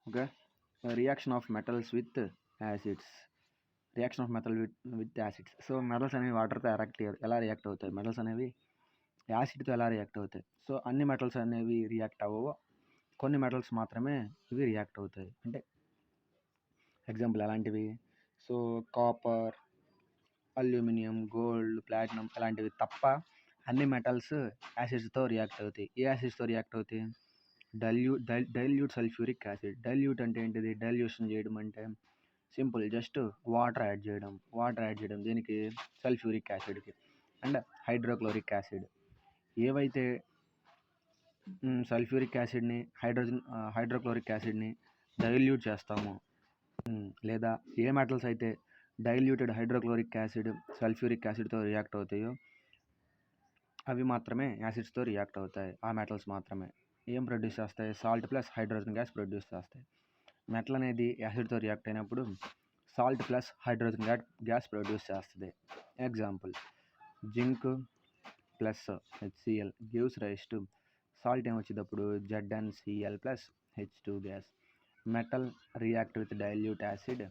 Okay. Reaction of metals with acids. Reaction of metal with acids. So metals అనేవి వాటర్తో ఎలా react అవుతాయి? Metals అనేవి యాసిడ్తో ఎలా రియాక్ట్ అవుతాయి? సో అన్ని మెటల్స్ అనేవి రియాక్ట్ అవ్వవు. కొన్ని మెటల్స్ మాత్రమే ఇవి రియాక్ట్ అవుతాయి. అంటే ఎగ్జాంపుల్ ఎలాంటివి? So copper, aluminium, gold, platinum ఇలాంటివి తప్ప అన్ని మెటల్స్ యాసిడ్స్తో రియాక్ట్ అవుతాయి. ఏ యాసిడ్స్తో రియాక్ట్ అవుతాయి? Dilute sulphuric acid. డైల్యూట్ అంటే ఏంటిది? డైల్యూషన్ చేయడం అంటే సింపుల్, జస్ట్ వాటర్ యాడ్ చేయడం దీనికి సల్ఫ్యూరిక్ యాసిడ్కి. And hydrochloric acid. ఏవైతే సల్ఫ్యూరిక్ యాసిడ్ని హైడ్రోక్లోరిక్ యాసిడ్ని డైల్యూట్ చేస్తామో, లేదా ఏ మెటల్స్ అయితే డైల్యూటెడ్ హైడ్రోక్లోరిక్ యాసిడ్ సల్ఫ్యూరిక్ యాసిడ్తో రియాక్ట్ అవుతాయో అవి మాత్రమే యాసిడ్స్తో రియాక్ట్ అవుతాయి. ఆ మెటల్స్ మాత్రమే ఏం ప్రొడ్యూస్ చేస్తాయి? Salt plus hydrogen gas produce చేస్తాయి. మెటల్ అనేది యాసిడ్తో రియాక్ట్ అయినప్పుడు salt plus hydrogen gas produce చేస్తుంది. Example, zinc plus HCl gives rise to salt ఏమొచ్చేటప్పుడు ZnCl plus H2 gas. Metal react with dilute acid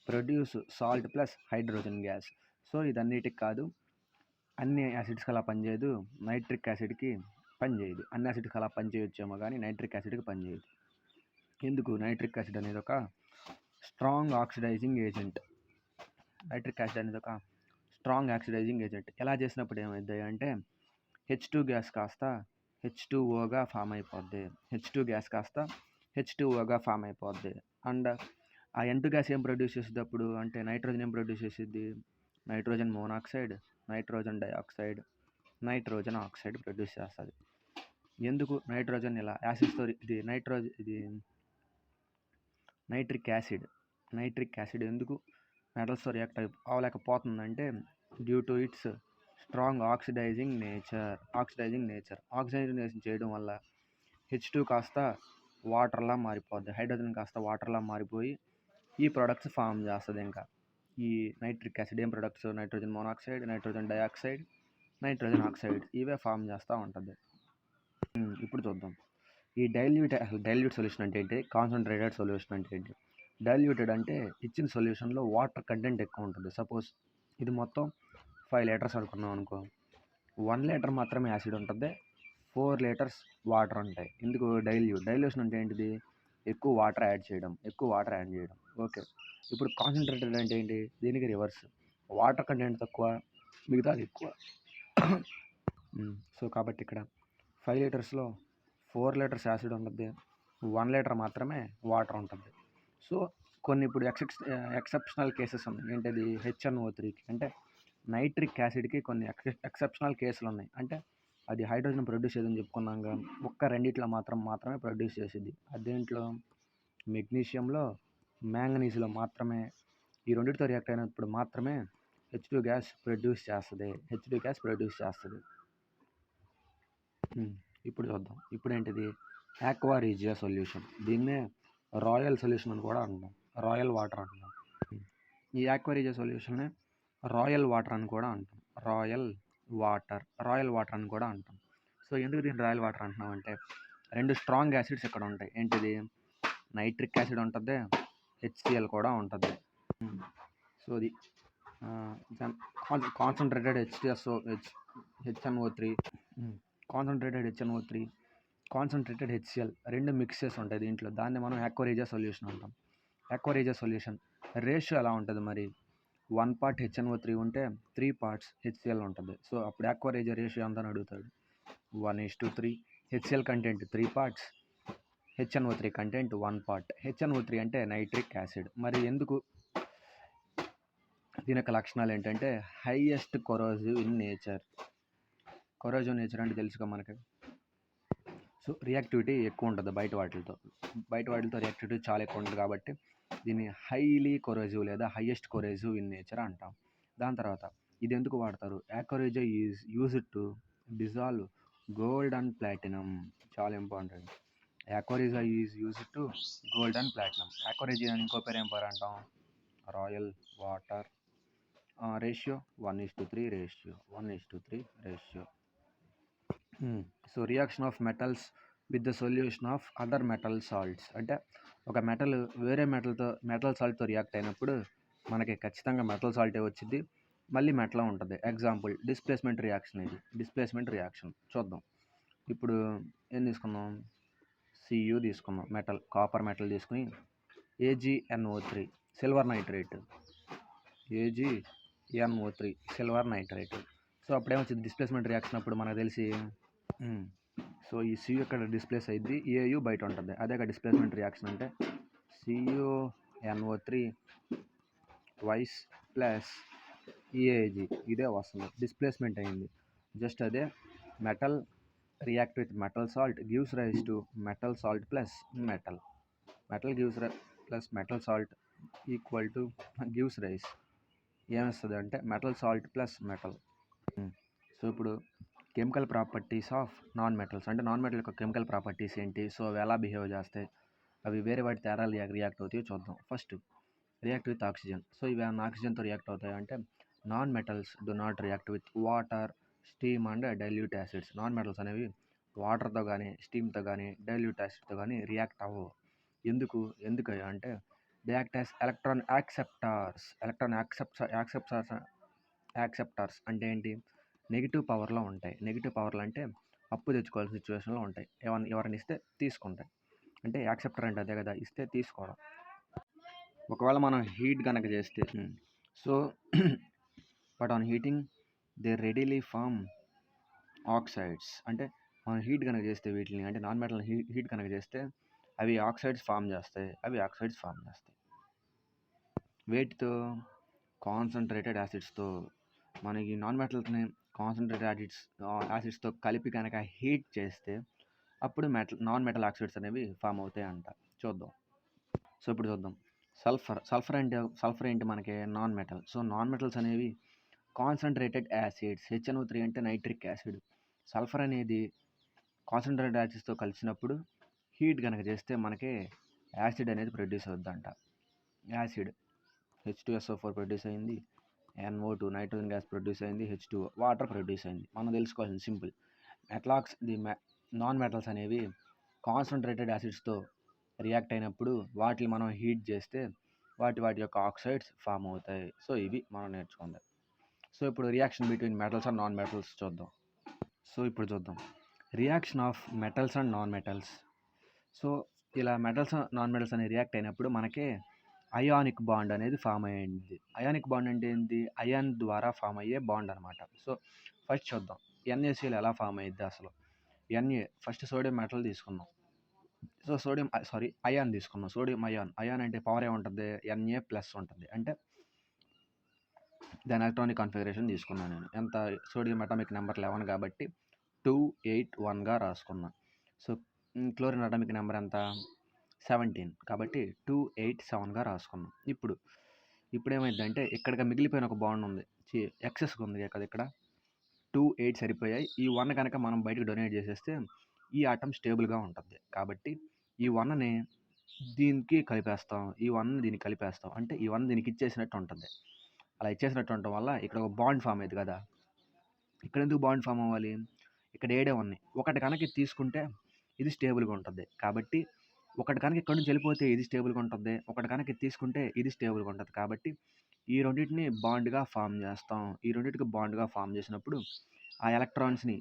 produce salt plus hydrogen gas. So ఇదన్నిటికి కాదు, అన్ని యాసిడ్స్కి అలా పనిచేయదు, నైట్రిక్ యాసిడ్కి పనిచేయదు. అన్ని యాసిడ్కి అలా పనిచేయొచ్చేమో కానీ నైట్రిక్ యాసిడ్కి పనిచేయదు. ఎందుకు? నైట్రిక్ యాసిడ్ అనేది ఒక స్ట్రాంగ్ ఆక్సిడైజింగ్ ఏజెంట్. ఎలా చేసినప్పుడు ఏమవుతుంది అంటే H2 గ్యాస్ కాస్త H2Oగా ఫామ్ అయిపోద్ది. H2 ఫామ్ అయిపోద్ది. అండ్ ఆ N2 గ్యాస్ ఏం ప్రొడ్యూస్ చేసేటప్పుడు అంటే నైట్రోజన్ ఏం ప్రొడ్యూస్ చేసిద్ది? Nitrogen monoxide, nitrogen dioxide, nitrogen oxide produce చేస్తుంది. ఎందుకు నైట్రోజన్ ఇలా యాసిడ్స్తో ఇది నైట్రిక్ యాసిడ్ ఎందుకు మెటల్స్తో రియాక్ట్ అవ్వలేకపోతుందంటే due to its strong oxidising nature చేయడం వల్ల H2 కాస్త వాటర్లా మారిపోద్ది. హైడ్రోజన్ కాస్త వాటర్లా మారిపోయి ఈ ప్రొడక్ట్స్ ఫామ్ చేస్తుంది. ఇంకా ఈ నైట్రిక్ యాసిడ్ ఏం products? Nitrogen monoxide, nitrogen dioxide, nitrogen oxide ఇవే ఫామ్ చేస్తూ ఉంటుంది. ఇప్పుడు చూద్దాం ఈ డైల్యూట్ సొల్యూషన్ అంటే ఏంటి, కాన్సన్ట్రేటెడ్ సొల్యూషన్ అంటే ఏంటి. డైల్యూటెడ్ అంటే ఇచ్చిన సొల్యూషన్లో వాటర్ కంటెంట్ ఎక్కువ ఉంటుంది. సపోజ్ ఇది మొత్తం 5 లీటర్స్ అనుకున్నాం అనుకో, 1 లీటర్ మాత్రమే యాసిడ్ ఉంటుంది, 4 లీటర్స్ వాటర్ ఉంటాయి. ఎందుకు? డైల్యూషన్ అంటే ఏంటిది? ఎక్కువ వాటర్ యాడ్ చేయడం. ఓకే. ఇప్పుడు కాన్సన్ట్రేటెడ్ అంటే ఏంటి? దీనికి రివర్స్, వాటర్ కంటెంట్ తక్కువ, మిగతాది ఎక్కువ. సో కాబట్టి ఇక్కడ 5 లీటర్స్లో 4 లీటర్స్ యాసిడ్ ఉంటుంది, 1 లీటర్ మాత్రమే వాటర్ ఉంటుంది. సో కొన్ని ఇప్పుడు ఎక్సెప్షనల్ కేసెస్ ఉన్నాయి. ఏంటిది? HNO3కి అంటే నైట్రిక్ యాసిడ్కి కొన్ని ఎక్సెప్షనల్ కేసులు ఉన్నాయి. అంటే అది హైడ్రోజన్ ప్రొడ్యూస్ చేద్దని చెప్పుకున్నాక ఒక్క రెండిట్లో మాత్రమే ప్రొడ్యూస్ చేసేది. అదేంట్లో? మెగ్నీషియంలో, మ్యాంగనీస్లో మాత్రమే. ఈ రెండింటితో రియాక్ట్ అయినప్పుడు మాత్రమే H2 గ్యాస్ ప్రొడ్యూస్ చేస్తుంది. ఇప్పుడు చూద్దాం. ఇప్పుడు ఏంటిది? Aqua regia solution. దీన్నే రాయల్ సొల్యూషన్ అని కూడా అంటాం, రాయల్ వాటర్ అంటాం. ఈ ఆక్వా రీజియా సొల్యూషన్నే రాయల్ వాటర్ అని కూడా అంటాం. సో ఎందుకు దీన్ని రాయల్ వాటర్ అంటున్నాం అంటే 2 స్ట్రాంగ్ యాసిడ్స్ ఇక్కడ ఉంటాయి. ఏంటిది? నైట్రిక్ యాసిడ్ ఉంటుంది, HCl కూడా ఉంటుంది. సో ఇది కాన్సన్ట్రేటెడ్ HNO3, కాన్సన్ట్రేటెడ్ HCl రెండు మిక్సెస్ ఉంటాయి దీంట్లో. దాన్ని మనం ఆక్వా రీజియా సొల్యూషన్ అంటాం. ఆక్వా రీజియా సొల్యూషన్ రేషియో ఎలా ఉంటుంది మరి? 1 part HNO3 ఉంటే 3 parts HCl ఉంటుంది. సో అప్పుడు ఆక్వా రీజియా రేషియో ఎంత అని అడుగుతాడు. 1:3. HCl content 3 parts, HNO3 content 1 part. HNO3 అంటే నైట్రిక్ యాసిడ్. మరి ఎందుకు? దీని యొక్క లక్షణాలు ఏంటంటే highest corrosive in nature. Coercive nature అంటే తెలుసుగా మనకి. సో రియాక్టివిటీ ఎక్కువ ఉంటుంది బయట వాటితో రియాక్టివిటీ చాలా ఎక్కువ ఉంటుంది కాబట్టి దీన్ని హైలీ కొరోజివ్ లేదా హైయెస్ట్ కొరోజివ్ ఇన్ నేచర్ అంటాం. దాని తర్వాత ఇది ఎందుకు వాడతారు? Aqua regia is used to dissolve gold and platinum. చాలా important. Aqua regia is used to gold and platinum. Aqua regia ఇంకో పేరు ఏం పేరు అంటాం? Royal water. Ratio 1:3 ratio. So reaction of metals with the solution of other metal salts అంటే ఒక metal వేరే metal సాల్ట్‌తో react అయినప్పుడు మనకి ఖచ్చితంగా మెటల్ సాల్టే వచ్చిద్ది. మళ్ళీ మెటలే ఉంటది. ఎగ్జాంపుల్ డిస్ప్లేస్‌మెంట్ రియాక్షన్ ఇది. డిస్ప్లేస్‌మెంట్ రియాక్షన్ చూద్దాం. ఇప్పుడు ఏం తీసుకుందాం? Cu తీసుకుందాం. కాపర్ మెటల్ తీసుకొని AgNO3 silver nitrate. AgNO3 silver nitrate. So అప్పుడేమొచ్చింది డిస్ప్లేస్‌మెంట్ రియాక్షన్ అప్పుడు మనకు తెలిసి సో ఈ Cu ఇక్కడ డిస్ప్లేస్ అయ్యిద్ది. Au బయట ఉంటుంది. అదే డిస్ప్లేస్‌మెంట్ రియాక్షన్ అంటే CuNO3 ట్వైస్ ప్లస్ EAg ఇదే వస్తుంది. డిస్ప్లేస్‌మెంట్ అయింది. జస్ట్ అదే metal react with metal salt gives rise to metal salt plus metal. Metal gives plus metal salt equal to gives rise ఏమొస్తుంది అంటే metal salt plus metal. So ఇప్పుడు chemical properties of non metals అంటే non metal యొక్క chemical properties ఏంటి, so అవి ఎలా behave చేస్తాయి, అవి వేరే వాటి తేడా రియాక్ట్ అవుతాయో చూద్దాం. First react with oxygen. So ఇవి ఆక్సిజన్తో రియాక్ట్ అవుతాయి అంటే non metals do not react with water, steam and dilute acids. Non metals అనేవి వాటర్తో కానీ స్టీమ్తో కానీ డైల్యూట్ యాసిడ్తో కానీ రియాక్ట్ అవ్వవు. ఎందుకు అంటే they act as electron acceptors అంటే ఏంటి, నెగిటివ్ పవర్లో ఉంటాయి. నెగిటివ్ పవర్లు అంటే అప్పు తెచ్చుకోవాల్సిన సిచ్యువేషన్లో ఉంటాయి. ఎవరిని ఇస్తే తీసుకుంటాయి. అంటే యాక్సెప్టర్ అంటే అదే కదా, ఇస్తే తీసుకోవడం. ఒకవేళ మనం హీట్ కనుక చేస్తే so but on heating they readily form oxides. అంటే మనం హీట్ కనుక చేస్తే వీటిని అంటే నాన్ మెటల్ హీట్ కనుక చేస్తే అవి ఆక్సైడ్స్ ఫామ్ చేస్తాయి. వేటితో? కాన్సన్ట్రేటెడ్ యాసిడ్స్తో. మనకి నాన్ మెటల్స్ని కాన్సన్ట్రేటెడ్ యాసిడ్స్తో కలిపి కనుక హీట్ చేస్తే అప్పుడు నాన్ మెటల్ ఆక్సైడ్స్ అనేవి ఫామ్ అవుతాయి అంట. చూద్దాం. సో ఇప్పుడు చూద్దాం. సల్ఫర్ ఏంటి మనకి non metal. So non metals అనేవి కాన్సన్ట్రేటెడ్ యాసిడ్స్. HNO3 అంటే నైట్రిక్ యాసిడ్. సల్ఫర్ అనేది కాన్సన్ట్రేటెడ్ యాసిడ్స్తో కలిసినప్పుడు హీట్ కనుక చేస్తే మనకి యాసిడ్ అనేది ప్రొడ్యూస్ అవుద్దంట. యాసిడ్ H2SO4 ప్రొడ్యూస్ అయింది, NO2 నైట్రోజన్ గ్యాస్ ప్రొడ్యూస్ అయింది, H2O వాటర్ ప్రొడ్యూస్ అయింది. మనం తెలుసుకోవాల్సింది సింపుల్. నాన్ మెటల్స్ అనేవి కాన్సన్ట్రేటెడ్ యాసిడ్స్తో రియాక్ట్ అయినప్పుడు వాటిని మనం హీట్ చేస్తే వాటి యొక్క ఆక్సైడ్స్ ఫామ్ అవుతాయి. సో ఇవి మనం నేర్చుకుందాం. సో ఇప్పుడు reaction between metals and non metals చూద్దాం. సో ఇప్పుడు చూద్దాం reaction of metals and non metals. So ఇలా మెటల్స్ నాన్ మెటల్స్ అనేవి రియాక్ట్ అయినప్పుడు మనకి అయానిక్ బాండ్ అనేది ఫామ్ అయ్యింది. అయానిక్ బాండ్ అంటే ఏంటి? అయాన్ ద్వారా ఫామ్ అయ్యే బాండ్ అనమాట. సో ఫస్ట్ చూద్దాం NaCl ఎలా ఫామ్ అయ్యిద్ది అసలు. ఫస్ట్ సోడియం మెటల్ తీసుకున్నాం. సో అయాన్ తీసుకున్నాం. సోడియం అయాన్ అంటే పవర్ ఏముంటుంది? Na+ ఉంటుంది. అంటే దాని ఎలక్ట్రానిక్ కాన్ఫిగరేషన్ తీసుకున్నాను నేను. ఎంత? సోడియం అటామిక్ నెంబర్ 11 కాబట్టి 281గా రాసుకున్నా. సో క్లోరిన్ అటామిక్ నెంబర్ ఎంత? 17 కాబట్టి 287గా రాసుకున్నాం. ఇప్పుడు ఏమైందంటే ఇక్కడ మిగిలిపోయిన ఒక బాండ్ ఉంది, ఎక్సెస్గా ఉంది కదా, ఇక్కడ 28 సరిపోయాయి. ఈ 1 కనుక మనం బయటకు డొనేట్ చేసేస్తే ఈ ఆటమ్ స్టేబుల్గా ఉంటుంది. కాబట్టి ఈ 1ని దీనికి కలిపేస్తాం, ఈ 1ని దీనికి కలిపేస్తాం. అంటే ఈ 1 దీనికి ఇచ్చేసినట్టు ఉంటుంది. అలా ఇచ్చేసినట్టు ఉండటం వల్ల ఇక్కడ ఒక బాండ్ ఫామ్ అయ్యింది కదా. ఇక్కడ ఎందుకు బాండ్ ఫామ్ అవ్వాలి? ఇక్కడ ఏడే ఉన్నాయి. ఒకటి కనుక తీసుకుంటే ఇది స్టేబుల్గా ఉంటుంది. కాబట్టి ఒకటి కనుక ఇక్కడ నుంచి వెళ్ళిపోతే ఇది స్టేబుల్గా ఉంటుంది, ఒకటి కనుక తీసుకుంటే ఇది స్టేబుల్గా ఉంటుంది. కాబట్టి ఈ రెండింటిని బాండ్గా ఫామ్ చేస్తాం. ఈ రెండింటికి బాండ్గా ఫామ్ చేసినప్పుడు ఆ ఎలక్ట్రాన్స్ని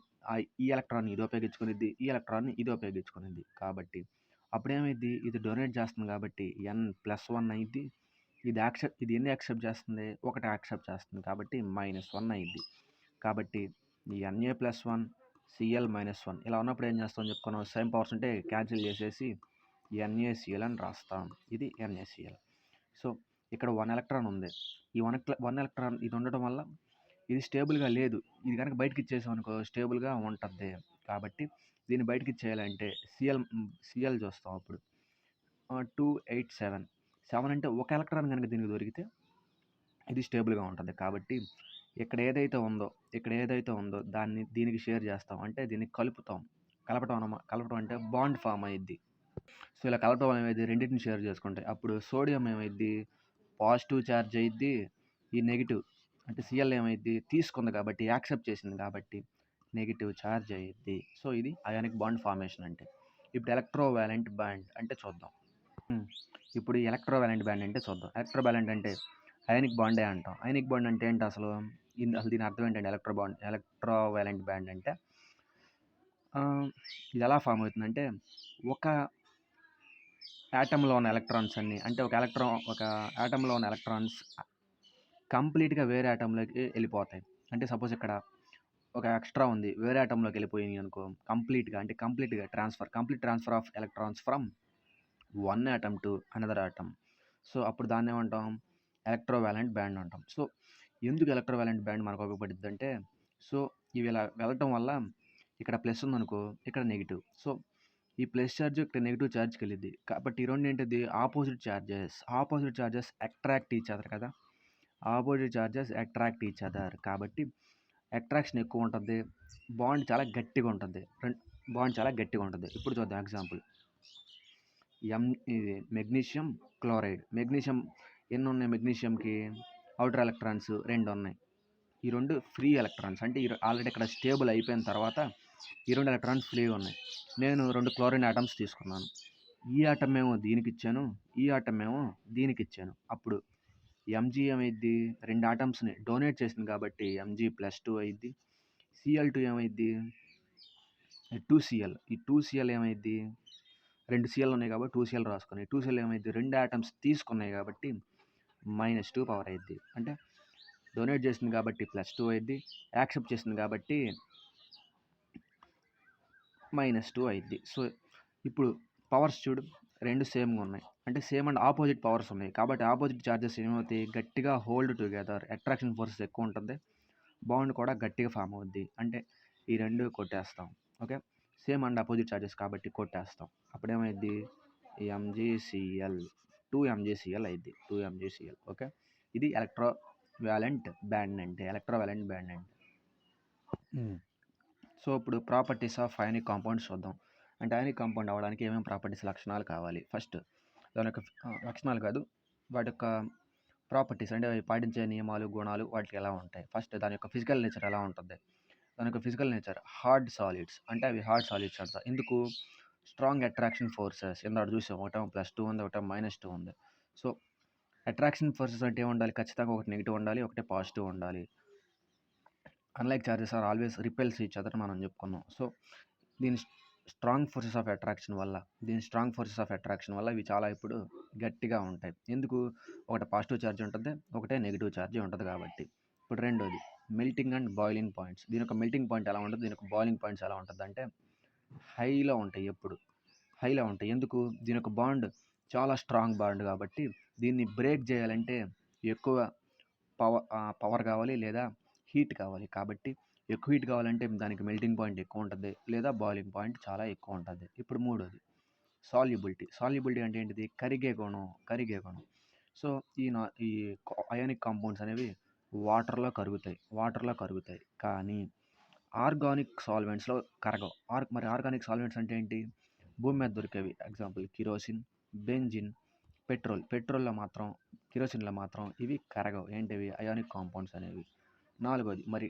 ఈ ఎలక్ట్రాన్ ఇది ఉపయోగించుకునిద్ది, ఈ ఎలక్ట్రాన్ని ఇది ఉపయోగించుకునిద్ది. కాబట్టి అప్పుడేమైద్ది? ఇది డొనేట్ చేస్తుంది కాబట్టి N+1 అయింది. ఇది ఎన్ని యాక్సెప్ట్ చేస్తుంది? ఒకటి యాక్సెప్ట్ చేస్తుంది కాబట్టి -1 అయింది. కాబట్టి ఈ Na+1 Cl-1 ఇలా ఉన్నప్పుడు ఏం చేస్తాం చెప్పుకున్నాం, సేమ్ పవర్స్ ఉంటే క్యాన్సిల్ చేసేసి NaCl అని రాస్తాం. ఇది NaCl. సో ఇక్కడ 1 ఎలక్ట్రాన్ ఉంది. ఈ 1 ఎలక్ట్రాన్ ఇది ఉండటం వల్ల ఇది స్టేబుల్గా లేదు. ఇది కనుక బయటకి ఇచ్చేసాం అనుకో స్టేబుల్గా ఉంటుంది. కాబట్టి దీన్ని బయటకి ఇచ్చేయాలంటే Cl చూస్తాం. అప్పుడు 287 అంటే ఒక ఎలక్ట్రాన్ కనుక దీనికి దొరికితే ఇది స్టేబుల్గా ఉంటుంది. కాబట్టి ఇక్కడ ఏదైతే ఉందో దాన్ని దీనికి షేర్ చేస్తాం. అంటే దీన్ని కలపటం అంటే బాండ్ ఫామ్ అయ్యిద్ది. సో ఇలా కలపడం ఏమైంది? రెండింటిని షేర్ చేసుకుంటాయి. అప్పుడు సోడియం ఏమైద్ది? పాజిటివ్ ఛార్జ్ అయ్యిద్ది. ఈ నెగిటివ్ అంటే Cl ఏమైద్ది? తీసుకుంది కాబట్టి, యాక్సెప్ట్ చేసింది కాబట్టి నెగిటివ్ ఛార్జ్ అయ్యిద్ది. సో ఇది అయానిక్ బాండ్ ఫార్మేషన్ అంటే. ఇప్పుడు ఎలక్ట్రోవాలెంట్ బాండ్ అంటే చూద్దాం. హ్మ్. ఇప్పుడు ఈ ఎలక్ట్రోవాలెంట్ బ్యాండ్ అంటే చూద్దాం. ఎలక్ట్రోవాలెంట్ అంటే అయానిక్ బాండే అంటాం. అయానిక్ బాండ్ అంటే ఏంటి అసలు? అసలు దీని అర్థం ఏంటంటే ఎలక్ట్రోవాలెంట్ బ్యాండ్ అంటే ఇది ఎలా ఫామ్ అవుతుందంటే ఒక యాటమ్‌లో ఉన్న ఎలక్ట్రాన్స్ అన్నీ అంటే ఒక యాటమ్‌లో ఉన్న ఎలక్ట్రాన్స్ కంప్లీట్‌గా వేరే యాటమ్‌లోకి ఎళ్ళిపోతాయి. అంటే సపోజ్ ఇక్కడ ఒక ఎక్స్‌ట్రా ఉంది. వేరే యాటమ్‌లోకి ఎళ్ళిపోయినాయి అనుకో complete transfer of electrons from one atom to another atom. So, అప్పుడు దాన్నేమంటాం? ఎలక్ట్రోవాలెంట్ బ్యాండ్ అంటాం. సో, ఎందుకు ఎలక్ట్రోవాలెంట్ బ్యాండ్ మనకు ఉపయోగపడిద్దంటే, సో, ఇవి ఇలా వెళ్ళటం వల్ల ఇక్కడ ప్లస్ ఉందనుకో, ఇక్కడ నెగెటివ్. సో, ఈ ప్లస్ చార్జ్ ఇక్కడ నెగెటివ్ చార్జ్‌కెళ్ళిద్ది. కాబట్టి ఈ రెండేంటిది opposite charges. Opposite charges attract each other కదా! Opposite charges attract each other. కాబట్టి అట్రాక్షన్ ఎక్కువుంటది. బాండ్ చాలా గట్టిగుంటది. బాండ్ చాలా గట్టిగుంటది. ఇప్పుడు చూద్దాం ఎగ్జాంపుల్. ఇది మెగ్నీషియం క్లోరైడ్. మెగ్నీషియం ఎన్నున్నాయి మెగ్నీషియంకి? ఔటర్ ఎలక్ట్రాన్స్ 2 ఉన్నాయి. ఈ 2 ఫ్రీ ఎలక్ట్రాన్స్. అంటే ఆల్రెడీ ఇక్కడ స్టేబుల్ అయిపోయిన తర్వాత ఈ 2 ఎలక్ట్రాన్స్ ఫ్రీగా ఉన్నాయి. నేను 2 క్లోరిన్ ఆటమ్స్ తీసుకున్నాను. ఈ ఆటమ్ ఏమో దీనికిచ్చాను. ఈ ఆటమ్ ఏమో దీనికిచ్చాను. అప్పుడు ఎంజీ ఏమైద్ది? 2 ఆటమ్స్‌ని డొనేట్ చేసింది కాబట్టి ఎంజీ+2 అయిద్ది. Cl2 ఏమైద్ది? 2Cl. ఈ 2Cl ఏమైద్ది? 2 Cl ఉన్నాయి కాబట్టి 2Cl రాసుకొని 2Cl ఏమైద్ది? 2 ఆటమ్స్ తీసుకున్నాయి కాబట్టి -2 పవర్ అయిద్ది. అంటే డొనేట్ చేసింది కాబట్టి +2 అయిద్ది. యాక్సెప్ట్ చేసింది కాబట్టి -2 అయిద్ది. సో, ఇప్పుడు పవర్స్ చూడు 2 సేమ్‌గా ఉన్నాయి. అంటే సేమ్ అండ్ ఆపోజిట్ పవర్స్ ఉన్నాయి. కాబట్టి ఆపోజిట్ చార్జెస్ ఏమవుతాయి? గట్టిగా హోల్డ్ టుగెదర్. అట్రాక్షన్ ఫోర్సెస్ ఎక్కువ ఉంటుంది. బాండ్ కూడా గట్టిగా ఫామ్ అవుద్ది. అంటే ఈ 2 కొట్టేస్తాం. Okay. Same and opposite charges కాబట్టి కొట్టేస్తాం. అప్పుడేమైద్ది? ఎంజీసీఎల్ 2 ఎంజీసీఎల్ అయిద్ది. 2 ఎంజీసీఎల్. ఓకే. ఇది ఎలక్ట్రోవాలెంట్ బ్యాండ్ అంటే. సో, ఇప్పుడు ప్రాపర్టీస్ ఆఫ్ అయానిక్ కాంపౌండ్స్ చూద్దాం. అంటే అయానిక్ కాంపౌండ్ అవ్వడానికి ఏమేమి ప్రాపర్టీస్ లక్షణాలు కావాలి? ఫస్ట్ దాని యొక్క లక్షణాలు కాదు, వాటి యొక్క ప్రాపర్టీస్ అంటే అవి పాటించే నియమాలు, గుణాలు వాటికి ఎలా ఉంటాయి? ఫస్ట్ దాని యొక్క ఫిజికల్ నేచర్ ఎలా ఉంటుంది? దాని యొక్క ఫిజికల్ నేచర్ హార్డ్ సాలిడ్స్. అంటే అవి హార్డ్ సాలిడ్స్ అంట. ఎందుకు? Strong attraction forces. ఇందాక చూసాం. ఒకటేమో +2 ఉంది. ఒకటేమో -2 ఉంది. సో, అట్రాక్షన్ ఫోర్సెస్ అంటే ఏముండాలి? ఖచ్చితంగా ఒకటి నెగెటివ్ ఉండాలి. ఒకటి పాజిటివ్ ఉండాలి. Unlike charges are always repels each other మనం చెప్పుకున్నాం. సో, దీని స్ట్రాంగ్ ఫోర్సెస్ ఆఫ్ అట్రాక్షన్ వల్ల ఇవి చాలా ఇప్పుడు గట్టిగా ఉంటాయి. ఎందుకు? ఒకటి పాజిటివ్ చార్జ్ ఉంటుంది. ఒకటే నెగిటివ్ చార్జ్ ఉంటుంది కాబట్టి. ఇప్పుడు రెండోది మెల్టింగ్ అండ్ బాయిలింగ్ పాయింట్స్. దీని యొక్క మెల్టింగ్ పాయింట్ ఎలా ఉంటుంది? దీని యొక్క బాయిలింగ్ పాయింట్స్ ఎలా ఉంటుందంటే హైలో ఉంటాయి ఎప్పుడు. హైలో ఉంటాయి. ఎందుకు? దీని యొక్క బాండ్ చాలా స్ట్రాంగ్ బాండ్ కాబట్టి దీన్ని బ్రేక్ చేయాలంటే ఎక్కువ పవర్ కావాలి లేదా హీట్ కావాలి. కాబట్టి ఎక్కువ హీట్ కావాలంటే దానికి మెల్టింగ్ పాయింట్ ఎక్కువ ఉంటుంది లేదా బాయిలింగ్ పాయింట్ చాలా ఎక్కువ ఉంటుంది. ఇప్పుడు మూడోది సాల్యుబిలిటీ అంటే ఏంటిది? కరిగే గుణం. సో, ఈ అయానిక్ కాంపౌండ్స్ అనేవి వాటర్లో కరుగుతాయి. కానీ ఆర్గానిక్ సాల్వెంట్స్‌లో కరగవు. మరి ఆర్గానిక్ సాల్వెంట్స్ అంటే ఏంటి? భూమి మీద దొరికేవి. ఎగ్జాంపుల్ కిరోసిన్, బెంజిన్, పెట్రోల్‌లో మాత్రం, కిరోసిన్‌లో మాత్రం ఇవి కరగవు. ఏంటివి? అయానిక్ కాంపౌండ్స్ అనేవి. నాలుగోది మరి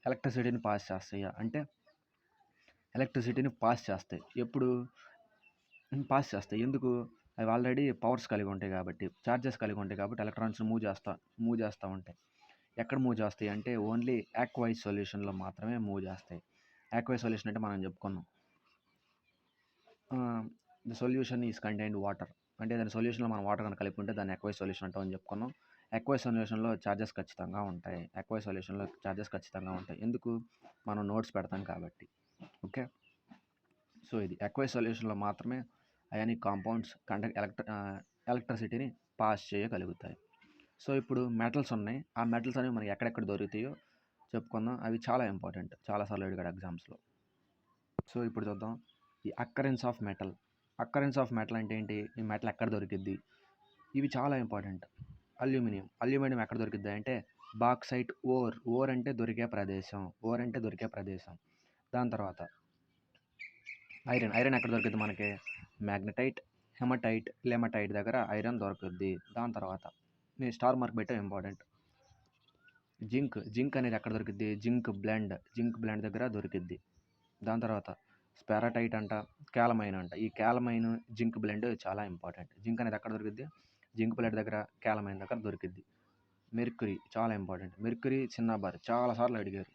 ఎలక్ట్రిసిటీని పాస్ చేస్తాయా? అంటే ఎలక్ట్రిసిటీని పాస్ చేస్తాయి. ఎప్పుడు? పాస్ చేస్తాయి. ఎందుకు? అవి ఆల్రెడీ పవర్స్ కలిగి ఉంటాయి కాబట్టి, చార్జెస్ కలిగి ఉంటాయి కాబట్టి ఎలక్ట్రాన్స్‌ని మూవ్ చేస్తా ఉంటాయి. ఎక్కడ మూవ్ చేస్తాయి అంటే ఓన్లీ ఆక్వైస్ సొల్యూషన్‌లో మాత్రమే మూవ్ చేస్తాయి. ఆక్వైస్ సొల్యూషన్ అంటే మనం చెప్పుకున్నాం. The solution is contained water. అంటే దాని సొల్యూషన్‌లో మనం వాటర్ కనుక కలిపి ఉంటే దాన్ని ఆక్వైస్ సొల్యూషన్ అంటామని చెప్పుకున్నాం. ఆక్వైస్ సొల్యూషన్‌లో చార్జెస్ ఖచ్చితంగా ఉంటాయి. ఎందుకు? మనం నోట్స్ పెడతాం కాబట్టి. ఓకే. సో, ఇది ఆక్వైస్ సొల్యూషన్‌లో మాత్రమే అయానిక్ కాంపౌండ్స్ ఎలక్ట్రిసిటీని పాస్ చేయగలుగుతాయి. సో, ఇప్పుడు మెటల్స్ ఉన్నాయి. ఆ మెటల్స్ అనేవి మనకి ఎక్కడెక్కడ దొరుకుతాయో చెప్పుకుందాం. అవి చాలా ఇంపార్టెంట్. చాలా సార్లు అడిగాడు ఎగ్జామ్స్‌లో. సో, ఇప్పుడు చూద్దాం. ఈ అక్కరెన్స్ ఆఫ్ మెటల్ అంటే ఏంటి? ఈ మెటల్ ఎక్కడ దొరికిద్ది? ఇవి చాలా ఇంపార్టెంట్. అల్యూమినియం ఎక్కడ దొరికిద్ది అంటే బాక్సైట్ ఓర్ అంటే దొరికే ప్రదేశం. దాని తర్వాత ఐరన్ ఎక్కడ దొరికిద్ది మనకి? మ్యాగ్నటైట్, హెమటైట్ దగ్గర ఐరన్ దొరుకుద్ది. దాని తర్వాత నేను స్టార్ మార్క్ పెట్టాను ఇంపార్టెంట్. జింక్ అనేది ఎక్కడ దొరికిద్ది? జింక్ బ్లెండ్ దగ్గర దొరికిద్ది. దాని తర్వాత స్పారటైట్ అంట, క్యాలమైన్ అంట. ఈ క్యాలమైన్, జింక్ బ్లెండ్ చాలా ఇంపార్టెంట్. జింక్ అనేది ఎక్కడ దొరికిద్ది? జింక్ బ్లెండ్ దగ్గర, క్యాలమైన్ దగ్గర దొరికిద్ది. మెర్క్యూరీ చాలా ఇంపార్టెంట్. మెర్క్యూరీ చిన్నాబార్ చాలా సార్లు అడిగారు.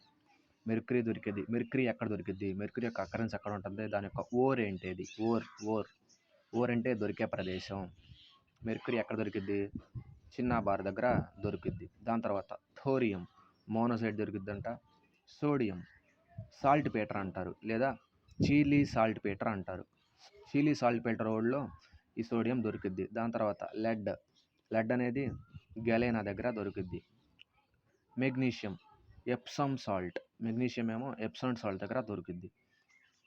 మెర్క్యూరీ దొరికిద్ది. మెర్క్యూరీ ఎక్కడ దొరికిద్ది? మెర్క్యూరీ యొక్క అకరెన్స్ ఎక్కడ ఉంటుంది? దాని యొక్క ఓర్ ఏంటిది? ఓర్ అంటే దొరికే ప్రదేశం. మెర్క్యూరీ ఎక్కడ దొరికిద్ది? చిన్నాబార్ దగ్గర దొరికిద్ది. దాని తర్వాత థోరియం మోనోసైడ్ దొరికిద్దంట. సోడియం సాల్ట్ పీటర్ అంటారు, లేదా చీలీ సాల్ట్ పీటర్ అంటారు. చీలీ సాల్ట్ పీటర్ ఓడ్లో ఈ సోడియం దొరికిద్ది. దాని తర్వాత లెడ్ అనేది గెలేనా దగ్గర దొరికిద్ది. మెగ్నీషియం ఎప్సమ్ సాల్ట్, మెగ్నీషియం ఏమో ఎప్సమ్ సాల్ట్ దగ్గర దొరికిద్ది.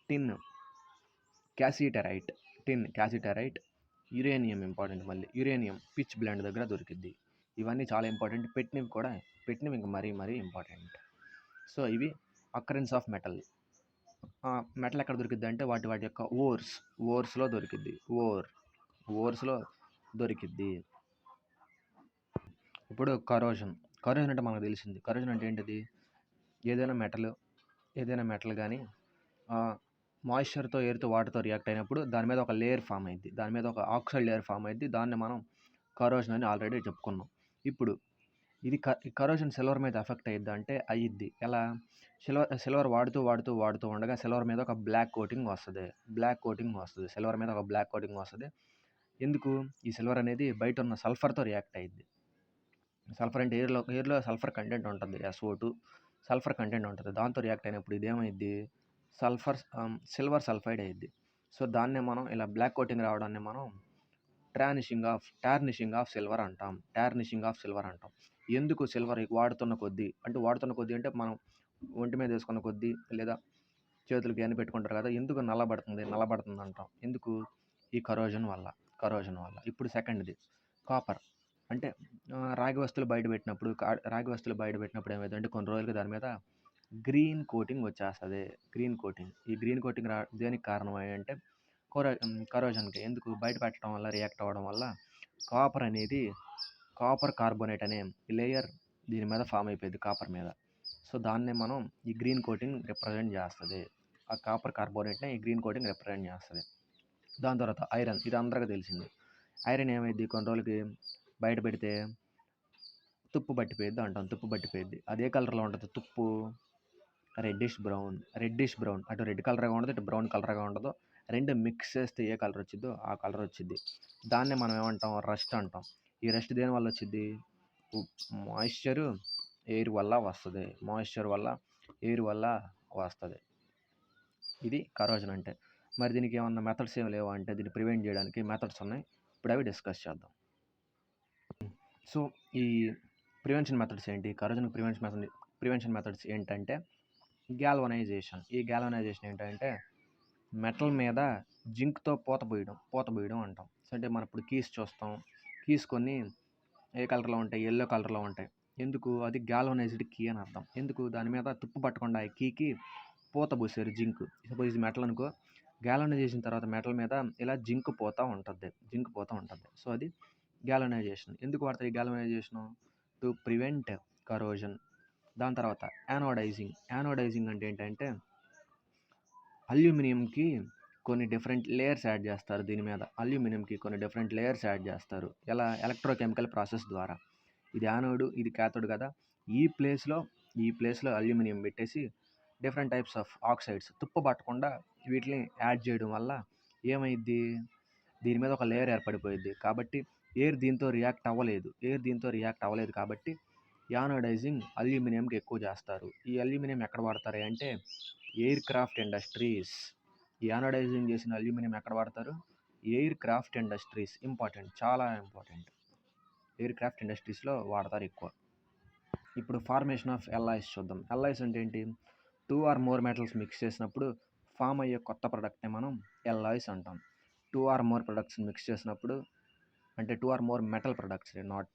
టిన్ క్యాసిటరైట్, యురేనియం ఇంపార్టెంట్. మళ్ళీ యురేనియం పిచ్ బ్లెండ్ దగ్గర దొరికిద్ది. ఇవన్నీ చాలా ఇంపార్టెంట్. పెట్టినవి ఇంకా మరీ ఇంపార్టెంట్. సో ఇవి అకరెన్స్ ఆఫ్ మెటల్. మెటల్ ఎక్కడ దొరికిద్ది అంటే వాటి యొక్క ఓర్స్లో దొరికిద్ది. ఓర్స్లో దొరికిద్ది. ఇప్పుడు కరోజన్ అంటే మనకు తెలిసింది. కరోజన్ అంటే ఏంటిది? ఏదైనా మెటల్ కానీ మాయిశ్చర్తో, ఎయిర్తో, వాటర్తో రియాక్ట్ అయినప్పుడు దాని మీద ఒక లేయర్ ఫామ్ అయింది. దాని మీద ఒక ఆక్సైడ్ లేయర్ ఫామ్ అయింది. దాన్ని మనం కరోజన్ అని ఆల్రెడీ చెప్పుకున్నాం. ఇప్పుడు ఇది కరోజన్ సిల్వర్ మీద ఎఫెక్ట్ అయ్యిద్ది అంటే అయ్యిద్ది. ఎలా? సిల్వర్ వాడుతూ ఉండగా సిల్వర్ మీద ఒక బ్లాక్ కోటింగ్ వస్తుంది. సిల్వర్ మీద ఒక బ్లాక్ కోటింగ్ వస్తుంది. ఎందుకు? ఈ సిల్వర్ అనేది బయట ఉన్న సల్ఫర్తో రియాక్ట్ అయ్యిద్ది. సల్ఫర్ అంటే ఎయిర్లో సల్ఫర్ కంటెంట్ ఉంటుంది. SO2 సల్ఫర్ కంటెంట్ ఉంటుంది. దాంతో రియాక్ట్ అయినప్పుడు ఇదేమైద్ది? సిల్వర్ సల్ఫైడ్ అయ్యిద్ది. సో దాన్నే మనం ఇలా బ్లాక్ కోటింగ్ రావడాన్ని మనం టార్నిషింగ్ ఆఫ్ సిల్వర్ అంటాం. ఎందుకు సిల్వర్ వాడుతున్న కొద్దీ అంటే మనం ఒంటి మీద వేసుకున్న కొద్దీ, లేదా చేతులకి అన్ని పెట్టుకుంటారు కదా, ఎందుకు నల్లబడుతుంది అంటాం? ఎందుకు? ఈ కరోజన్ వల్ల. ఇప్పుడు సెకండ్ది కాపర్. అంటే రాగి వస్తువులు బయట పెట్టినప్పుడు ఏమవుతుందంటే కొన్ని రోజులకి దాని మీద గ్రీన్ కోటింగ్ వచ్చేస్తుంది. ఈ గ్రీన్ కోటింగ్ దేనికి కారణం అంటే కరోజన్కి. ఎందుకు? బయట పెట్టడం వల్ల, రియాక్ట్ అవ్వడం వల్ల కాపర్ కార్బోనేట్ అనే లేయర్ దీని మీద ఫామ్ అయిపోయింది, కాపర్ మీద. సో దాన్నే మనం ఈ గ్రీన్ కోటింగ్ రిప్రజెంట్ చేస్తుంది. ఆ కాపర్ కార్బోనేట్నే ఈ గ్రీన్ కోటింగ్ రిప్రజెంట్ చేస్తుంది. దాని తర్వాత ఐరన్. ఇది అందరికీ తెలిసింది. ఐరన్ ఏమైంది? కొన్ని రోజులకి బయట పెడితే తుప్పు పట్టిపోయిద్ది. అదే కలర్లో ఉంటుంది తుప్పు. Reddish brown. అటు రెడ్ కలర్గా ఉండదు, ఇటు బ్రౌన్ కలర్గా ఉండదు. రెండు మిక్స్ చేస్తే ఏ కలర్ వచ్చిద్దో ఆ కలర్ వచ్చిద్ది. దాన్నే మనం ఏమంటాం? రస్ట్ అంటాం. ఈ రస్ట్ దేని వల్ల వచ్చింది? మాయిశ్చర్ ఎయిర్ వల్ల వస్తుంది. ఇది కరోజన్ అంటే. మరి దీనికి ఏమన్నా మెథడ్స్ ఏమి లేవా అంటే, దీన్ని ప్రివెంట్ చేయడానికి మెథడ్స్ ఉన్నాయి. ఇప్పుడు అవి డిస్కస్ చేద్దాం. సో ఈ ప్రివెన్షన్ మెథడ్స్ ఏంటి? కరోజన్ ప్రివెన్షన్ మెథడ్స్ ఏంటంటే గ్యాల్వనైజేషన్. ఈ గ్యాల్వనైజేషన్ ఏంటంటే మెటల్ మీద జింక్తో పోత పోయడం అంటాం. అంటే మనం ఇప్పుడు కీస్ చూస్తాం. కీస్ కొన్ని ఏ కలర్లో ఉంటాయి? ఎల్లో కలర్లో ఉంటాయి. ఎందుకు? అది గ్యాల్వనైజ్డ్ కీ అని అర్థం. ఎందుకు? దాని మీద తుప్పు పట్టకుండా ఈ కీకి పూత పూసారు జింక్. సపోజ్ ఇది మెటల్ అనుకో, గ్యాల్వనైజ్ చేసిన తర్వాత మెటల్ మీద ఇలా జింక్ పోతూ ఉంటుంది. సో అది గ్యాల్వనైజేషన్. ఎందుకు వాడతారు ఈ గ్యాల్వనైజేషను? To prevent corrosion. దాని తర్వాత యానోడైజింగ్ అంటే ఏంటంటే అల్యూమినియంకి కొన్ని డిఫరెంట్ లేయర్స్ యాడ్ చేస్తారు. దీని మీద ఎలా? ఎలక్ట్రోకెమికల్ ప్రాసెస్ ద్వారా. ఇది యానోడ్, ఇది క్యాథోడ్ కదా. ఈ ప్లేస్లో అల్యూమినియం పెట్టేసి డిఫరెంట్ టైప్స్ ఆఫ్ ఆక్సైడ్స్ తుప్పు పట్టకుండా వీటిని యాడ్ చేయడం వల్ల ఏమైద్ది? దీని మీద ఒక లేయర్ ఏర్పడిపోయింది. కాబట్టి ఎయిర్ దీంతో రియాక్ట్ అవ్వలేదు కాబట్టి యానోడైజింగ్ అల్యూమినియంకి ఎక్కువ చేస్తారు. ఈ అల్యూమినియం ఎక్కడ వాడతారు అంటే ఎయిర్ క్రాఫ్ట్ ఇండస్ట్రీస్. ఈ యానోడైజింగ్ చేసిన అల్యూమినియం ఎక్కడ వాడతారు? Air craft industries. చాలా ఇంపార్టెంట్. ఎయిర్ క్రాఫ్ట్ ఇండస్ట్రీస్లో వాడతారు ఎక్కువ. ఇప్పుడు ఫార్మేషన్ ఆఫ్ ఎల్లాయిస్ చూద్దాం. ఎల్లాయిస్ అంటే ఏంటి? 2 or more మెటల్స్ మిక్స్ చేసినప్పుడు ఫామ్ అయ్యే కొత్త ప్రోడక్ట్ని మనం ఎల్లాయిస్ అంటాం. 2 or more ప్రొడక్ట్స్ని మిక్స్ చేసినప్పుడు, అంటే 2 or more metal products,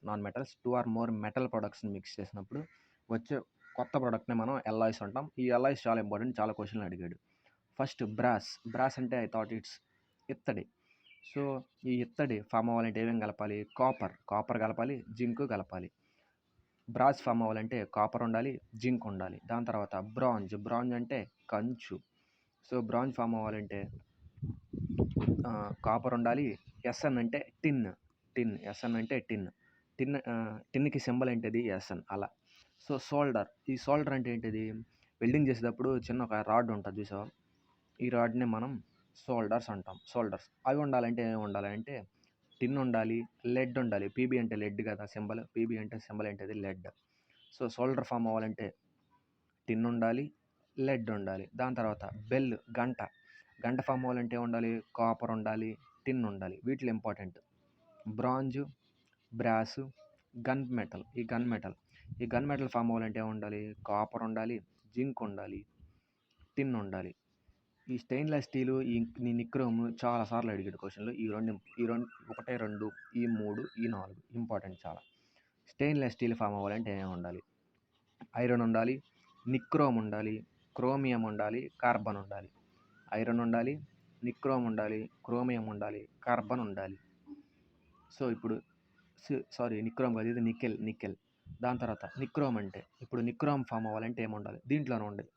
non metals, 2 or more metal ప్రొడక్ట్స్ని మిక్స్ చేసినప్పుడు వచ్చే కొత్త ప్రోడక్ట్ని మనం ఎల్లాయిస్ అంటాం. ఈ ఎల్లాయిస్ చాలా ఇంపార్టెంట్. చాలా క్వశ్చన్లు అడిగాడు. ఫస్ట్ బ్రాస్ అంటే ఐ థాట్ ఇట్స్ ఇత్తడి. సో ఈ ఇత్తడి ఫామ్ అవ్వాలంటే ఏమేమి కలపాలి? కాపర్ కలపాలి, జింక్ కలపాలి. బ్రాస్ ఫామ్ అవ్వాలంటే కాపర్ ఉండాలి, జింక్ ఉండాలి. దాని తర్వాత బ్రాంజ్ అంటే కంచు. సో బ్రాంజ్ ఫామ్ అవ్వాలంటే కాపర్ ఉండాలి. ఎస్ఎన్ అంటే టిన్. ఎస్ఎన్ అంటే టిన్‌కి సింబల్ ఏంటిది? ఎస్ఎన్ అలా. సో ఈ సోల్డర్ అంటే ఏంటిది? వెల్డింగ్ చేసేటప్పుడు చిన్న ఒక రాడ్ ఉంటది చూసావా? ఈ రాడ్‌ని మనం సోల్డర్స్ అంటాం. అవి ఉండాలంటే ఏమేమి ఉండాలంటే టిన్ ఉండాలి, లెడ్ ఉండాలి. పీబీ అంటే లెడ్ కదా సింబల్. పీబీ అంటే సింబల్ ఏంటిది? లెడ్. సో సోల్డర్ ఫామ్ అవ్వాలంటే టిన్ ఉండాలి, లెడ్ ఉండాలి. దాని తర్వాత గంట ఫామ్ అవ్వాలంటే ఉండాలి, కాపర్ ఉండాలి, టిన్ ఉండాలి. వీటిలో ఇంపార్టెంట్ బ్రాంజు, బ్రాసు, ఈ గన్ మెటల్ ఫామ్ అవ్వాలంటే ఉండాలి, కాపర్ ఉండాలి, జింక్ ఉండాలి, టిన్ ఉండాలి. ఈ స్టెయిన్లెస్ స్టీలు, ఈ నిక్రోమ్ చాలా సార్లు అడిగాడు క్వశ్చన్లు. ఈ రెండు 1, 2, ఈ 3, ఈ 4 ఇంపార్టెంట్ చాలా. స్టెయిన్లెస్ స్టీల్ ఫామ్ అవ్వాలంటే ఏమేమి ఉండాలి? ఐరన్ ఉండాలి, నిక్రోమ్ ఉండాలి, క్రోమియం ఉండాలి, కార్బన్ ఉండాలి. ఐరన్ ఉండాలి, నిక్రోమ్ ఉండాలి, క్రోమియం ఉండాలి, కార్బన్ ఉండాలి. సో ఇప్పుడు నిక్రోమ్ కాదు, ఇది నికెల్. దాని తర్వాత నిక్రోమ్ ఫామ్ అవ్వాలంటే ఏముండాలి? దీంట్లోనే ఉండాలి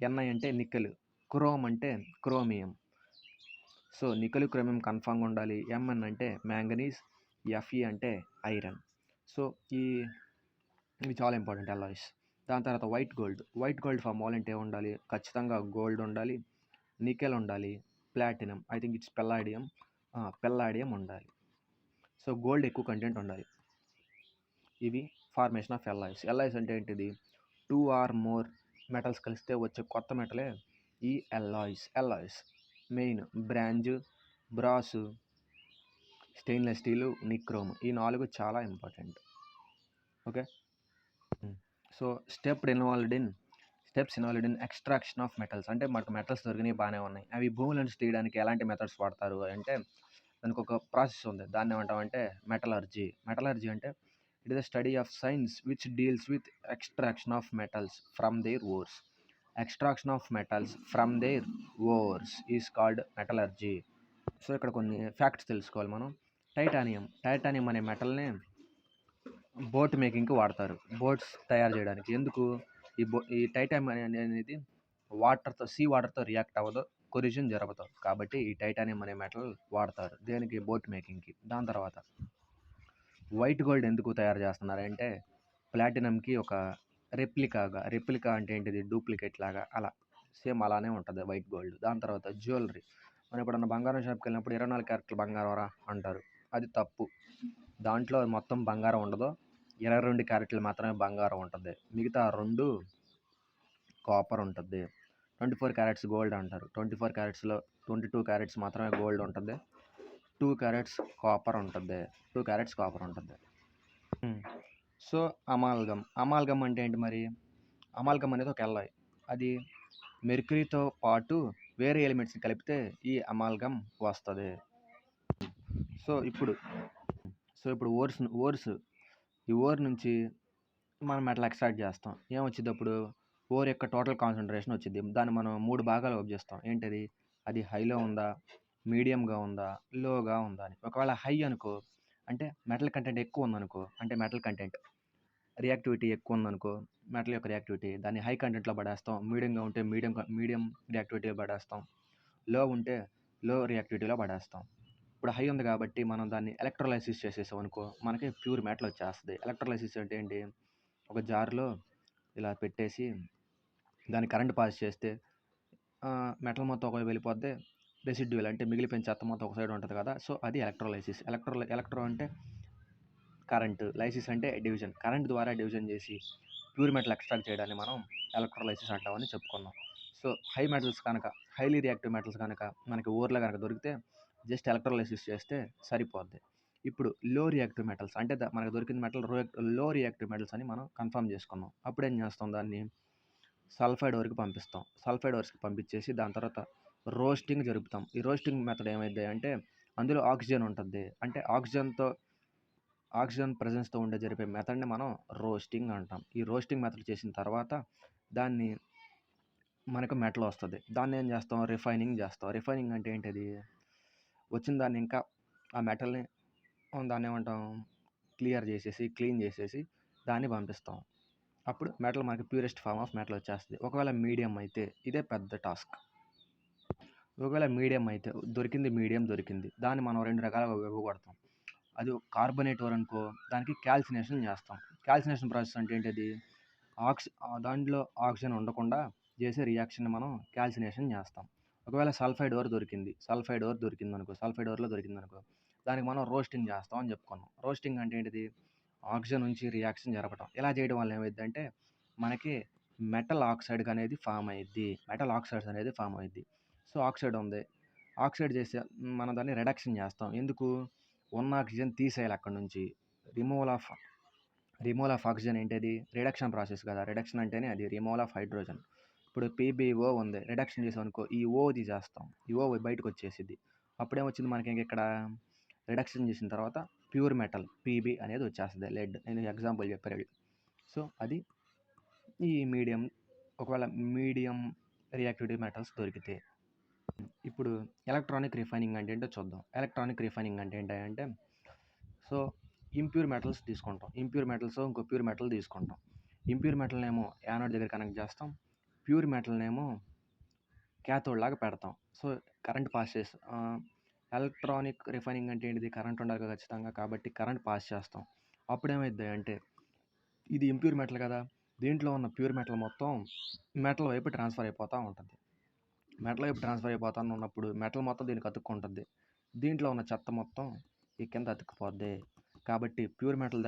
ఎన్ఐ అంటే నికెల్, క్రోమ్ అంటే క్రోమియం. సో నికెల్, క్రోమియం కన్ఫామ్గా ఉండాలి. ఎంఎన్ అంటే మ్యాంగనీస్, ఎఫ్ఈ అంటే ఐరన్. సో ఇవి చాలా ఇంపార్టెంట్ అలాయ్స్. దాని తర్వాత వైట్ గోల్డ్ ఫామ్ అవ్వాలంటే ఉండాలి, ఖచ్చితంగా గోల్డ్ ఉండాలి, నికెల్ ఉండాలి, platinum, I think it's palladium ఉండాలి. సో గోల్డ్ ఎక్కువ కంటెంట్ ఉండాలి. ఇవి ఫార్మేషన్ ఆఫ్ ఎల్లాయిస్ అంటే ఏంటిది? 2 ఆర్ మోర్ మెటల్స్ కలిస్తే వచ్చే కొత్త మెటలే ఈ alloys. Main brass, stainless steel, nichrome, ఈ 4 చాలా important. Okay. So steps involved in extraction of metals. అంటే మనకు మెటల్స్ దొరికినవి బాగానే ఉన్నాయి. అవి భూమిలో నుంచి తీయడానికి ఎలాంటి మెథడ్స్ వాడతారు అంటే దానికి ఒక ప్రాసెస్ ఉంది. దాన్ని ఏమంటామంటే మెటలర్జీ అంటే it is the study of science which deals with extraction of metals from their ores. Extraction of metals from their ores is called metallurgy. So ఇక్కడ కొన్ని ఫ్యాక్ట్స్ తెలుసుకోవాలి మనం. టైటానియం అనే మెటల్ని బోట్ మేకింగ్కి వాడతారు, బోట్స్ తయారు చేయడానికి. ఎందుకు? ఈ టైటానియం అనేది సీ వాటర్తో రియాక్ట్ అవ్వదు, కొరిజన్ జరగదు. కాబట్టి ఈ టైటానియం అనే మెటల్ వాడతారు దేనికి? బోట్ మేకింగ్కి. దాని తర్వాత వైట్ గోల్డ్ ఎందుకు తయారు చేస్తున్నారంటే ప్లాటినంకి ఒక రెప్లికా అంటే ఏంటిది? డూప్లికేట్ లాగా, అలా సేమ్ అలానే ఉంటుంది వైట్ గోల్డ్. దాని తర్వాత జ్యువెలరీ. మనం ఎప్పుడన్నా బంగారం షాప్కి వెళ్ళినప్పుడు 24 క్యారెట్ల బంగారం రా అంటారు. అది తప్పు. దాంట్లో మొత్తం బంగారం ఉండదు, 22 క్యారెట్లు మాత్రమే బంగారం ఉంటుంది. మిగతా 2 కాపర్ ఉంటుంది. 24 క్యారెట్స్ గోల్డ్ అంటారు. 24 క్యారెట్స్లో 22 క్యారెట్స్ మాత్రమే గోల్డ్ ఉంటుంది, 2 క్యారెట్స్ కాపర్ ఉంటుంది. సో అమాల్గమ్ అంటే ఏంటి మరి? అమాల్గమ్ అనేది ఒక ఎల్లాయ్. అది మెర్క్యూరీతో పాటు వేరే ఎలిమెంట్స్ని కలిపితే ఈ అమాల్గమ్ వస్తుంది. సో ఇప్పుడు ఈ ఓర్ నుంచి మనం మెటల్ ఎక్స్ట్రాక్ట్ చేస్తాం. ఏమొచ్చింది అప్పుడు? ఓర్ యొక్క టోటల్ కాన్సన్ట్రేషన్ వచ్చింది. దాన్ని మనం 3 భాగాలు విభజిస్తాం. ఏంటది? అది హైలో ఉందా, మీడియంగా ఉందా, లోగా ఉందా అని. ఒకవేళ హై అనుకో అంటే మెటల్ కంటెంట్ ఎక్కువ ఉందనుకో, అంటే మెటల్ కంటెంట్ రియాక్టివిటీ ఎక్కువ ఉందనుకో, మెటల్ యొక్క రియాక్టివిటీ, దాన్ని హై కంటెంట్లో పడేస్తాం. మీడియంగా ఉంటే మీడియం రియాక్టివిటీలో పడేస్తాం. లో ఉంటే లో రియాక్టివిటీలో పడేస్తాం. ఇప్పుడు హై ఉంది కాబట్టి మనం దాన్ని ఎలక్ట్రోలైసిస్ చేసేసాం అనుకో, మనకి ప్యూర్ మెటల్ వచ్చేస్తుంది. ఎలక్ట్రోలైసిస్ అంటే ఏంటి? ఒక జార్లో ఇలా పెట్టేసి దాన్ని కరెంట్ పాస్ చేస్తే మెటల్ మొత్తం ఒకవైపు వెళ్ళిపోద్ది, రెసిడ్యూల్ అంటే మిగిలిపోయిన చెత్త మొత్తం ఒక సైడ్ ఉంటుంది కదా. సో అది ఎలక్ట్రోలైసిస్. ఎలక్ట్రో అంటే కరెంటు, లైసిస్ అంటే డివిజన్. కరెంట్ ద్వారా డివిజన్ చేసి ప్యూర్ మెటల్ ఎక్స్ట్రాక్ట్ చేయడాన్ని మనం ఎలక్ట్రోలైసిస్ అంటామని చెప్పుకున్నాం. సో హైలీ రియాక్టివ్ మెటల్స్ కనుక మనకి ఓర్లో కనుక దొరికితే జస్ట్ ఎలక్ట్రోలైసిస్ చేస్తే సరిపోద్ది. ఇప్పుడు లో రియాక్టివ్ మెటల్స్ అంటే మనకు దొరికిన మెటల్ లో రియాక్టివ్ మెటల్స్ అని మనం కన్ఫర్మ్ చేసుకున్నాం. అప్పుడు ఏం చేస్తాం? దాన్ని సల్ఫైడ్ ఓర్కి పంపిస్తాం. సల్ఫైడ్ ఓర్స్కి పంపించేసి దాని తర్వాత రోస్టింగ్ జరుపుతాం. ఈ రోస్టింగ్ మెథడ్ ఏమైంది అంటే అందులో ఆక్సిజన్ ఉంటుంది. అంటే ఆక్సిజన్ ప్రెజెన్స్తో జరిపే మెథడ్ని మనం రోస్టింగ్ అంటాం. ఈ రోస్టింగ్ మెథడ్ చేసిన తర్వాత దాన్ని మనకు మెటల్ వస్తుంది. దాన్ని ఏం చేస్తాం? రిఫైనింగ్ చేస్తాం. రిఫైనింగ్ అంటే ఏంటిది? వచ్చిన దాన్ని ఇంకా ఆ మెటల్ని దాన్ని ఏమంటాం? క్లీన్ చేసేసి దాన్ని పంపిస్తాం. అప్పుడు మెటల్ మనకి ప్యూరెస్ట్ ఫామ్ ఆఫ్ మెటల్ వచ్చేస్తుంది. ఒకవేళ మీడియం అయితే ఇదే పెద్ద టాస్క్. ఒకవేళ మీడియం అయితే దొరికింది, మీడియం దొరికింది. దాన్ని మనం 2 రకాలుగా విభగొడతాం. అది కార్బోనేట్ ఓర్ అనుకో, దానికి కాల్సినేషన్ చేస్తాం. కాల్సినేషన్ ప్రాసెస్ అంటే ఏంటది? దాంట్లో ఆక్సిజన్ ఉండకుండా చేసే రియాక్షన్‌ని మనం కాల్సినేషన్ చేస్తాం. ఒకవేళ సల్ఫైడ్ ఓర్ దొరికిందనుకో, దానికి మనం రోస్టింగ్ చేస్తాం అని చెప్పుకున్నాం. రోస్టింగ్ అంటే ఏంటిది? ఆక్సిజన్ నుంచి రియాక్షన్ జరపటం. ఇలా చేయడం వల్ల ఏమైద్దంటే మనకి మెటల్ ఆక్సైడ్ అనేది ఫామ్ అయ్యిద్ది. మెటల్ ఆక్సైడ్స్ అనేది ఫామ్ అయ్యిద్ది. సో, ఆక్సైడ్ ఉంది. ఆక్సైడ్ చేసే మనం దాన్ని రిడక్షన్ చేస్తాం. ఎందుకు? ఉన్న ఆక్సిజన్ తీసేయాలి అక్కడి నుంచి. రిమూవల్ ఆఫ్ ఆక్సిజన్ ఏంటది? రిడక్షన్ ప్రాసెస్ కదా! రిడక్షన్ అంటేనే అది రిమూవల్ ఆఫ్ హైడ్రోజన్. ఇప్పుడు పీబీఓ ఉంది. రిడక్షన్ చేసామనుకో ఈ ఓ తీసేస్తాం. ఈ ఓ బయటకు వచ్చేసిద్ది. అప్పుడేమొచ్చింది మనకి ఇక్కడ రిడక్షన్ చేసిన తర్వాత ప్యూర్ మెటల్ పీబీ అనేది వచ్చేస్తుంది. లెడ్. నేను ఎగ్జాంపుల్ చెప్పాను. సో, అది ఈ మీడియం. ఒకవేళ మీడియం రియాక్టివిటీ మెటల్స్ దొరికితే. ఇప్పుడు ఎలక్ట్రానిక్ రిఫైనింగ్ అంటే ఏంటో చూద్దాం. ఎలక్ట్రానిక్ రిఫైనింగ్ అంటే ఏంటంటే సో, ఇంప్యూర్ మెటల్స్ తీసుకుంటాం. ఇంప్యూర్ మెటల్స్ ఇంకో ప్యూర్ మెటల్ తీసుకుంటాం. ఇంప్యూర్ మెటల్‌నేమో యానోడ్ దగ్గర కనెక్ట్ చేస్తాం. ప్యూర్ మెటల్‌నేమో క్యాథోడ్ లాగా పెడతాం. సో, కరెంట్ పాస్ చేసి ఎలక్ట్రానిక్ రిఫైనింగ్ అంటే ఏంటిది? కరెంట్ ఉండాలి కదా ఖచ్చితంగా. కాబట్టి కరెంట్ పాస్ చేస్తాం. అప్పుడేమైద్ది అంటే ఇది ఇంప్యూర్ మెటల్ కదా! దీంట్లో ఉన్న ప్యూర్ మెటల్ మొత్తం మెటల్ వైపు ట్రాన్స్‌ఫర్ అయిపోతా ఉంటది. మెటల్ వైపు ట్రాన్స్‌ఫర్ అయిపోతా ఉన్నప్పుడు మెటల్ మొత్తం దీనికి అతుక్కుంటది. దీంట్లో ఉన్న చెత్త మొత్తం ఈ కింద అతుక్కుపోద్ది. కాబట్టి ప్యూర్ మెటల్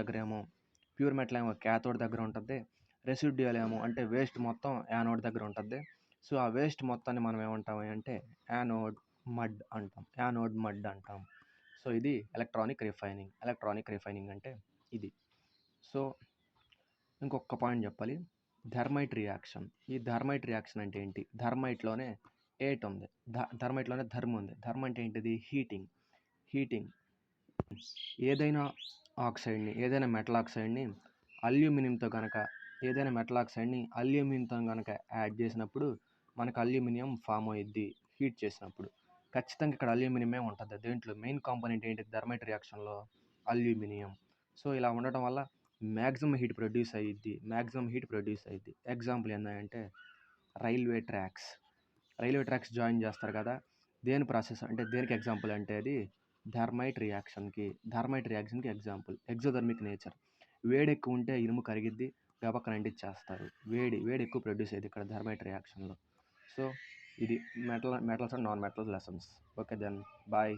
ఏమో క్యాథోడ్ దగ్గర ఉంటది. రెసిడ్యూయల్ ఏమో అంటే వేస్ట్ మొత్తం యానోడ్ దగ్గర ఉంటది. సో, ఆ వేస్ట్ మొత్తాన్ని మనం ఏమంటాం అంటే యానోడ్ మడ్ అంటాం. సో, ఇది ఎలక్ట్రానిక్ రిఫైనింగ్ అంటే ఇది. సో, ఇంకొక పాయింట్ చెప్పాలి. Thermite reaction. ఈ థర్మైట్ రియాక్షన్ అంటే ఏంటి? థర్మైట్‌లోనే ఉంది. థర్మైట్‌లోనే ఉంది. థర్మ్ అంటే ఏంటిది? హీటింగ్. ఏదైనా మెటల్ ఆక్సైడ్‌ని అల్యూమినియంతో గనక యాడ్ చేసినప్పుడు మనకు అల్యూమినియం ఫామ్ అయ్యిద్ది హీట్ చేసినప్పుడు. ఖచ్చితంగా ఇక్కడ అల్యూమినియమే ఉంటది. దేంట్లో మెయిన్ కాంపోనెంట్ ఏంటి థర్మైట్ రియాక్షన్‌లో? అల్యూమినియం. సో, ఇలా ఉండటం వల్ల మాక్సిమం హీట్ ప్రొడ్యూస్ అయ్యిద్ది. ఎగ్జాంపుల్ ఏందంటే రైల్వే ట్రాక్స్ జాయిన్ చేస్తారు కదా! దేని ప్రాసెస్ అంటే దేనికి ఎగ్జాంపుల్ అంటే అది థర్మైట్ రియాక్షన్‌కి ఎగ్జాంపుల్. Exothermic nature. వేడి ఎక్కువ ఉంటే ఇనుము కరిగిద్ది. గబక్కన అంటించేస్తారు. వేడి ఎక్కువ ప్రొడ్యూస్ అయ్యిద్ది ఇక్కడ థర్మైట్ రియాక్షన్‌లో. సో, ఇది metals and non metal lessons. Okay then. Bye.